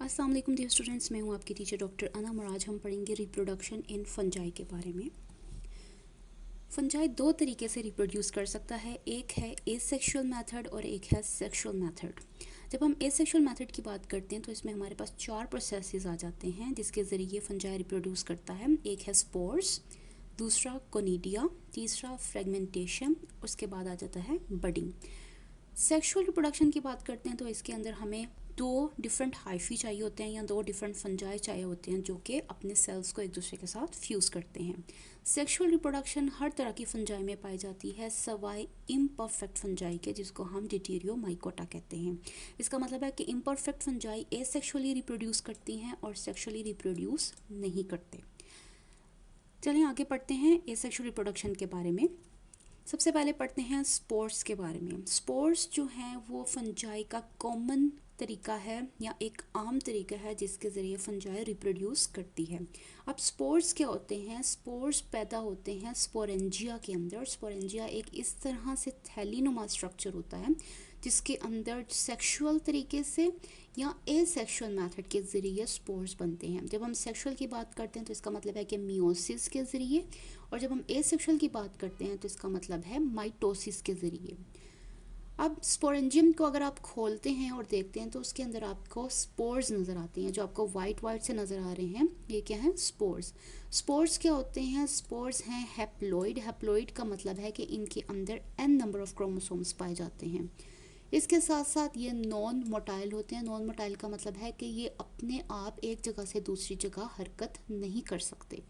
अस्सलाम वालेकुम dear students, मैं हूं आपकी टीचर डॉक्टर अनम और आज हम पढ़ेंगे रिप्रोडक्शन इन फंजाई के बारे में। फंजाई दो तरीके से रिप्रोड्यूस कर सकता है, एक है एसेक्सुअल मेथड और एक है सेक्सुअल मेथड। जब हम एसेक्सुअल मेथड की बात करते हैं तो इसमें हमारे पास 4 प्रोसेसेस आ जाते हैं जिसके ज़रिए फंजाई रिप्रोड्यूस करता है। एक है स्पोर्स, दूसरा कोनिडिया, तीसरा फ्रेगमेंटेशन, उसके बाद आ जाता है बडिंग। सेक्सुअल रिप्रोडक्शन की बात करते हैं तो इसके अंदर हमें 2 डिफरेंट हाइफी चाहिए होते हैं या 2 डिफरेंट फंजाई चाहिए होते हैं जो कि अपने सेल्स को एक दूसरे के साथ फ्यूज़ करते हैं। सेक्सुअल रिप्रोडक्शन हर तरह की फंजाई में पाई जाती है सवाए इम्परफेक्ट फंजाई के, जिसको हम डिटेरियोमाइकोटा कहते हैं। इसका मतलब है कि इम्परफेक्ट फंजाई एसेक्सुअली रिप्रोड्यूस करती हैं और सेक्सुअली रिप्रोड्यूस नहीं करते। चलिए आगे पढ़ते हैं एसेक्सुअल रिप्रोडक्शन के बारे में। सबसे पहले पढ़ते हैं स्पोर्स के बारे में। स्पोर्स जो हैं वो फंजाई का कॉमन तरीका है या एक आम तरीका है जिसके ज़रिए फंजाई रिप्रोड्यूस करती है। अब स्पोर्स क्या होते हैं? स्पोर्स पैदा होते हैं स्पोरेंजिया के अंदर। स्पोरेंजिया एक इस तरह से थैलीनुमा स्ट्रक्चर होता है जिसके अंदर सेक्सुअल तरीके से या एसेक्सुअल मेथड के ज़रिए स्पोर्स बनते हैं। जब हम सेक्सुअल की बात करते हैं तो इसका मतलब है कि मियोसिस के ज़रिए, और जब हम एसेक्सुअल की बात करते हैं तो इसका मतलब है माइटोसिस के ज़रिए। अब स्पोरेंजियम को अगर आप खोलते हैं और देखते हैं तो उसके अंदर आपको स्पोर्स नज़र आते हैं, जो आपको वाइट से नज़र आ रहे हैं। ये क्या है? स्पोर्स। स्पोर्स क्या होते हैं? स्पोर्स हैं हैप्लॉइड। हैप्लॉइड का मतलब है कि इनके अंदर n नंबर ऑफ क्रोमोसोम्स पाए जाते हैं। इसके साथ साथ ये नॉन मोटाइल होते हैं। नॉन मोटाइल का मतलब है कि ये अपने आप एक जगह से दूसरी जगह हरकत नहीं कर सकते।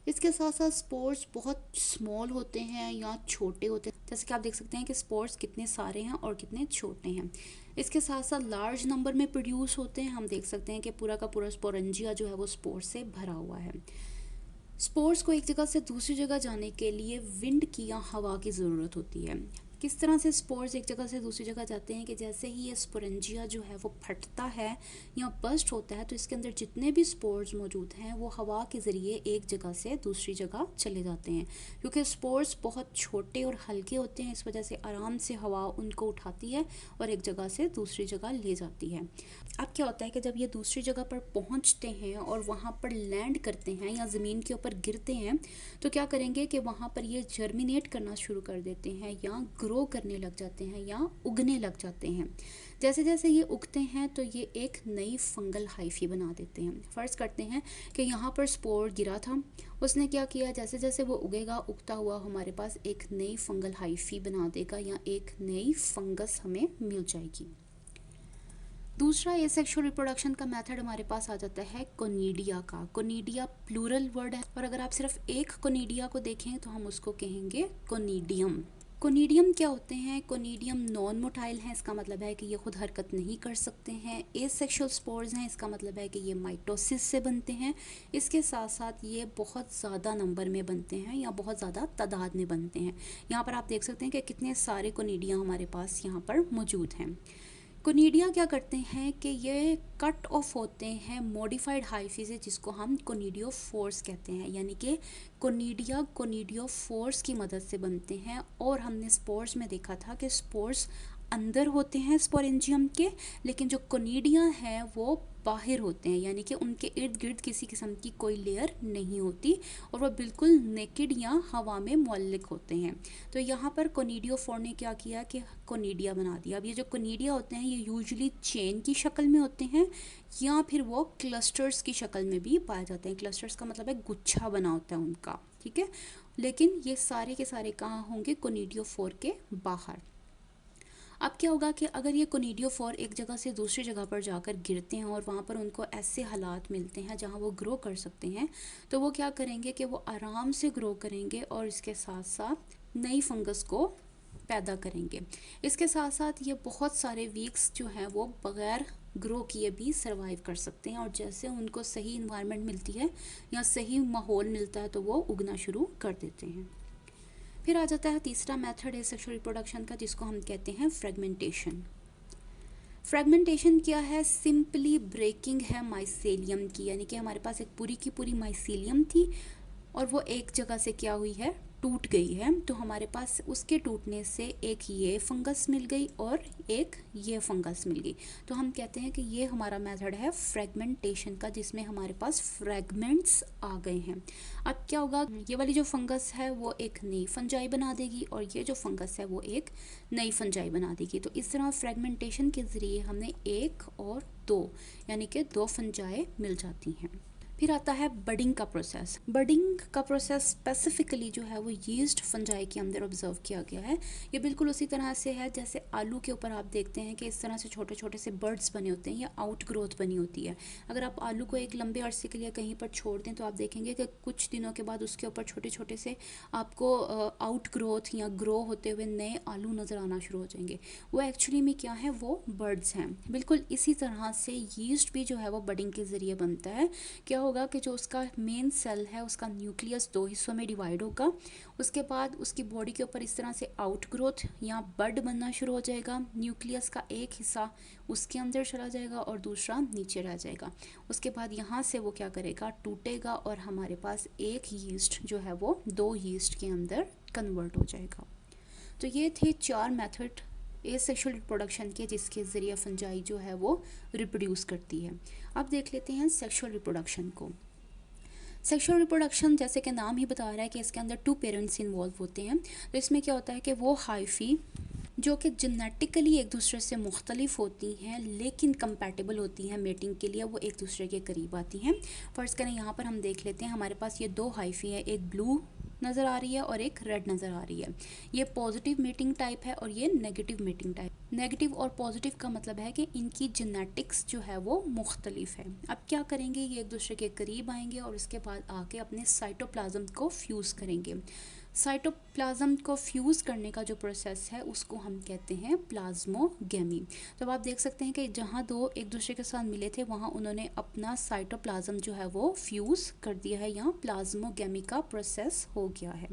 इसके साथ साथ स्पोर्स बहुत स्मॉल होते हैं या छोटे होते हैं, जैसे कि आप देख सकते हैं कि स्पोर्स कितने सारे हैं और कितने छोटे हैं। इसके साथ साथ लार्ज नंबर में प्रोड्यूस होते हैं। हम देख सकते हैं कि पूरा का पूरा स्पोरेंजिया जो है वो स्पोर्स से भरा हुआ है। स्पोर्स को एक जगह से दूसरी जगह जाने के लिए विंड की या हवा की ज़रूरत होती है। किस तरह से स्पोर्स एक जगह से दूसरी जगह जाते हैं कि जैसे ही ये स्पोरेंजिया जो है वो फटता है या बस्ट होता है तो इसके अंदर जितने भी स्पोर्स मौजूद हैं वो हवा के ज़रिए एक जगह से दूसरी जगह चले जाते हैं। क्योंकि स्पोर्स बहुत छोटे और हल्के होते हैं, इस वजह से आराम से हवा उनको उठाती है और एक जगह से दूसरी जगह ले जाती है। अब क्या होता है कि जब ये दूसरी जगह पर पहुंचते हैं और वहाँ पर लैंड करते हैं या ज़मीन के ऊपर गिरते हैं तो क्या करेंगे कि वहाँ पर ये जर्मिनेट करना शुरू कर देते हैं या ग्रो करने लग जाते हैं या उगने लग जाते हैं। जैसे जैसे ये उगते हैं तो ये एक नई फंगल हाइफी बना देते हैं। फ़र्ज़ करते हैं कि यहाँ पर स्पोर गिरा था, उसने क्या किया, जैसे जैसे वो उगेगा उगता हुआ हमारे पास एक नई फंगल हाइफी बना देगा या एक नई फंगस हमें मिल जाएगी। दूसरा एसेक्सुअल रिप्रोडक्शन का मेथड हमारे पास आ जाता है कोनिडिया का। कोनिडिया प्लूरल वर्ड है और अगर आप सिर्फ एक कोनिडिया को देखें तो हम उसको कहेंगे कोनिडियम। कोनिडियम क्या होते हैं? कोनिडियम नॉन मोटाइल हैं, इसका मतलब है कि ये खुद हरकत नहीं कर सकते हैं। एसेक्सुअल स्पोर्स हैं, इसका मतलब है कि ये माइटोसिस से बनते हैं। इसके साथ साथ ये बहुत ज़्यादा नंबर में बनते हैं या बहुत ज़्यादा तादाद में बनते हैं। यहाँ पर आप देख सकते हैं कि कितने सारे कोनिडिया हमारे पास यहाँ पर मौजूद हैं। कोनिडिया क्या करते हैं कि ये कट ऑफ होते हैं मॉडिफाइड हाइफी से, जिसको हम कोनिडियोफोर्स कहते हैं। यानी कि कोनिडिया कोनिडियोफोर्स की मदद से बनते हैं। और हमने स्पोर्स में देखा था कि स्पोर्स अंदर होते हैं स्पोरेंजियम के, लेकिन जो कोनिडिया हैं वो बाहर होते हैं, यानी कि उनके इर्द गिर्द किसी किस्म की कोई लेयर नहीं होती और वो बिल्कुल नेकेड या हवा में मुअल्लिक होते हैं। तो यहाँ पर कोनिडियोफोर ने क्या किया कि कोनिडिया बना दिया। अब ये जो कोनिडिया होते हैं ये यूजुअली चेन की शक्ल में होते हैं या फिर वो क्लस्टर्स की शक्ल में भी पाए जाते हैं। क्लस्टर्स का मतलब है गुच्छा बना होता है उनका, ठीक है। लेकिन ये सारे के सारे कहाँ होंगे? कोनिडियोफोर के बाहर। अब क्या होगा कि अगर ये कोनिडियोफोर एक जगह से दूसरी जगह पर जाकर गिरते हैं और वहाँ पर उनको ऐसे हालात मिलते हैं जहाँ वो ग्रो कर सकते हैं, तो वो क्या करेंगे कि वो आराम से ग्रो करेंगे और इसके साथ साथ नई फंगस को पैदा करेंगे। इसके साथ साथ ये बहुत सारे वीक्स जो हैं वो बग़ैर ग्रो किए भी सर्वाइव कर सकते हैं और जैसे उनको सही इन्वायरमेंट मिलती है या सही माहौल मिलता है तो वो उगना शुरू कर देते हैं। फिर आ जाता है तीसरा मेथड एसेक्सुअल रिप्रोडक्शन का, जिसको हम कहते हैं फ्रेगमेंटेशन। फ्रेगमेंटेशन क्या है? सिंपली ब्रेकिंग है माइसेलियम की, यानी कि हमारे पास एक पूरी की पूरी माइसेलियम थी और वो एक जगह से क्या हुई है? टूट गई है तो हमारे पास उसके टूटने से एक ये फंगस मिल गई और एक ये फंगस मिल गई, तो हम कहते हैं कि ये हमारा मेथड है फ्रेगमेंटेशन का, जिसमें हमारे पास फ्रेगमेंट्स आ गए हैं। अब क्या होगा, ये वाली जो फंगस है वो एक नई फंजाई बना देगी और ये जो फंगस है वो एक नई फंजाई बना देगी। तो इस तरह फ्रेगमेंटेशन के ज़रिए हमें एक और दो यानी कि दो फंजाई मिल जाती हैं। फिर आता है बडिंग का प्रोसेस। बडिंग का प्रोसेस स्पेसिफिकली जो है वो यीस्ट फंजाई के अंदर ऑब्जर्व किया गया है। ये बिल्कुल उसी तरह से है जैसे आलू के ऊपर आप देखते हैं कि इस तरह से छोटे छोटे से बर्ड्स बने होते हैं या आउट ग्रोथ बनी होती है। अगर आप आलू को एक लंबे अरसे के लिए कहीं पर छोड़ दें तो आप देखेंगे कि कुछ दिनों के बाद उसके ऊपर छोटे छोटे से आपको आउट ग्रोथ या ग्रो होते हुए नए आलू नज़र आना शुरू हो जाएंगे। वो एक्चुअली में क्या है, वो बर्ड्स हैं। बिल्कुल इसी तरह से यीस्ट भी जो है वो बडिंग के ज़रिए बनता है। क्या होगा कि जो उसका मेन सेल है उसका न्यूक्लियस दो हिस्सों में डिवाइड होगा, उसके बाद उसकी बॉडी के ऊपर इस तरह से आउट ग्रोथ या बड बनना शुरू हो जाएगा। न्यूक्लियस का एक हिस्सा उसके अंदर चला जाएगा और दूसरा नीचे रह जाएगा। उसके बाद यहाँ से वो क्या करेगा, टूटेगा और हमारे पास एक यीस्ट जो है वो दो यीस्ट के अंदर कन्वर्ट हो जाएगा। तो ये थे 4 मेथड एसेक्सुअल रिप्रोडक्शन के जिसके ज़रिए फंजाई जो है वो रिप्रोड्यूस करती है। अब देख लेते हैं सेक्सुअल रिप्रोडक्शन को। सेक्सुअल रिप्रोडक्शन जैसे कि नाम ही बता रहा है कि इसके अंदर 2 पेरेंट्स इन्वॉल्व होते हैं। तो इसमें क्या होता है कि वो हाइफी जो कि जेनेटिकली एक दूसरे से मुख्तलिफ होती हैं लेकिन कंपैटिबल होती हैं मेटिंग के लिए, वो एक दूसरे के करीब आती हैं। फ़र्ज़ करें यहाँ पर हम देख लेते हैं हमारे पास ये 2 हाइफी है, एक ब्लू नज़र आ रही है और एक रेड नज़र आ रही है। ये पॉजिटिव मीटिंग टाइप है और ये नेगेटिव मीटिंग टाइप। नेगेटिव और पॉजिटिव का मतलब है कि इनकी जेनेटिक्स जो है वो मुख्तलिफ है। अब क्या करेंगे, ये एक दूसरे के करीब आएंगे और उसके बाद आके अपने साइटोप्लाज्म को फ्यूज़ करेंगे। साइटोप्लाज्म को फ्यूज़ करने का जो प्रोसेस है उसको हम कहते हैं प्लाज्मोगेमी। तो अब आप देख सकते हैं कि जहाँ दो एक दूसरे के साथ मिले थे वहाँ उन्होंने अपना साइटोप्लाज्म जो है वो फ्यूज़ कर दिया है, यहाँ प्लाज्मोगेमी का प्रोसेस हो गया है।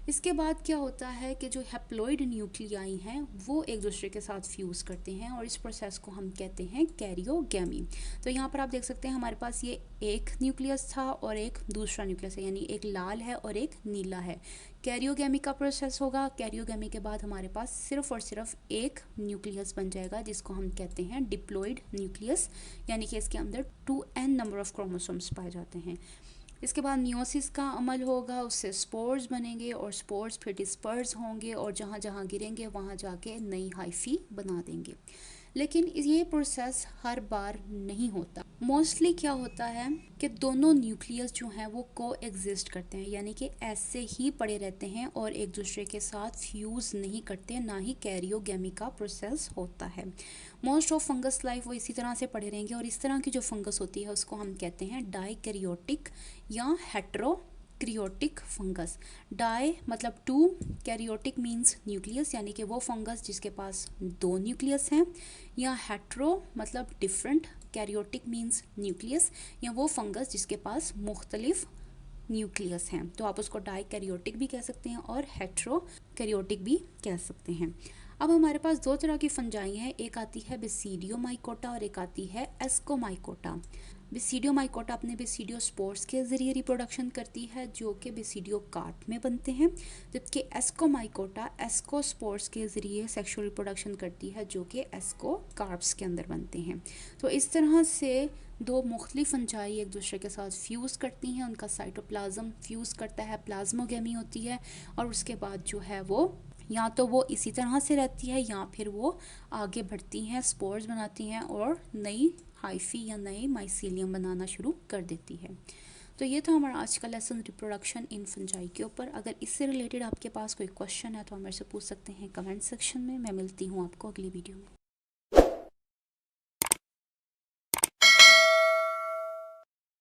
इसके बाद क्या होता है कि जो हैप्लॉइड न्यूक्लियाई हैं वो एक दूसरे के साथ फ्यूज़ करते हैं और इस प्रोसेस को हम कहते हैं कैरियोगेमी। तो यहाँ पर आप देख सकते हैं हमारे पास ये एक न्यूक्लियस था और एक दूसरा न्यूक्लियस है, यानी एक लाल है और एक नीला है। कैरियोगेमी का प्रोसेस होगा। कैरियोगेमी के बाद हमारे पास सिर्फ और सिर्फ एक न्यूक्लियस बन जाएगा जिसको हम कहते हैं डिप्लॉइड न्यूक्लियस, यानी कि इसके अंदर 2n नंबर ऑफ क्रोमोसोम्स पाए जाते हैं। इसके बाद मियोसिस का अमल होगा, उससे स्पोर्स बनेंगे और स्पोर्स फिर डिस्पर्स होंगे और जहाँ जहाँ गिरेंगे वहाँ जाके नई हाइफी बना देंगे। लेकिन ये प्रोसेस हर बार नहीं होता। मोस्टली क्या होता है कि दोनों न्यूक्लियस जो हैं वो को एग्जिस्ट करते हैं, यानी कि ऐसे ही पड़े रहते हैं और एक दूसरे के साथ फ्यूज़ नहीं करते, ना ही कैरियोगेमी का प्रोसेस होता है। मोस्ट ऑफ फंगस लाइफ वो इसी तरह से पड़े रहेंगे और इस तरह की जो फंगस होती है उसको हम कहते हैं डाइकैरियोटिक या हेट्रोक्रियोटिक फंगस। डाई मतलब 2, कैरियोटिक मीन्स न्यूक्लियस यानी कि वो फंगस जिसके पास 2 न्यूक्लियस हैं, या हेट्रो मतलब डिफरेंट, कैरियोटिक मीन्स न्यूक्लियस, या वो फंगस जिसके पास मुख्तलिफ न्यूक्लियस हैं। तो आप उसको डाइकैरियोटिक भी कह सकते हैं और हेट्रोकैरियोटिक भी कह सकते हैं। अब हमारे पास 2 तरह की फंजाई हैं, एक आती है बेसिडियोमाइकोटा और एक आती है एस्कोमाइकोटा। बेसिडियोमाइकोटा अपने बेसिडियो स्पोर्स के ज़रिए रिप्रोडक्शन करती है जो कि बेसिडियो कार्प में बनते हैं, जबकि एस्कोमाइकोटा एस्कोस्पोर्स के ज़रिए सेक्सुअल रिप्रोडक्शन करती है जो कि एस्कोकार्प्स के अंदर बनते हैं। तो इस तरह से 2 मुख्तलिफ फंजाई एक दूसरे के साथ फ्यूज़ करती हैं, उनका साइटोप्लाज्म फ्यूज़ करता है, प्लाज्मोगेमी होती है और उसके बाद जो है वो या तो वो इसी तरह से रहती है या फिर वो आगे बढ़ती हैं, स्पोर्स बनाती हैं और नई हाइफी या नए माइसीलियम बनाना शुरू कर देती है। तो ये था हमारा आज का लेसन रिप्रोडक्शन इन फंजाई के ऊपर। अगर इससे रिलेटेड आपके पास कोई क्वेश्चन है तो आप मेरे से पूछ सकते हैं कमेंट सेक्शन में। मैं मिलती हूँ आपको अगली वीडियो में।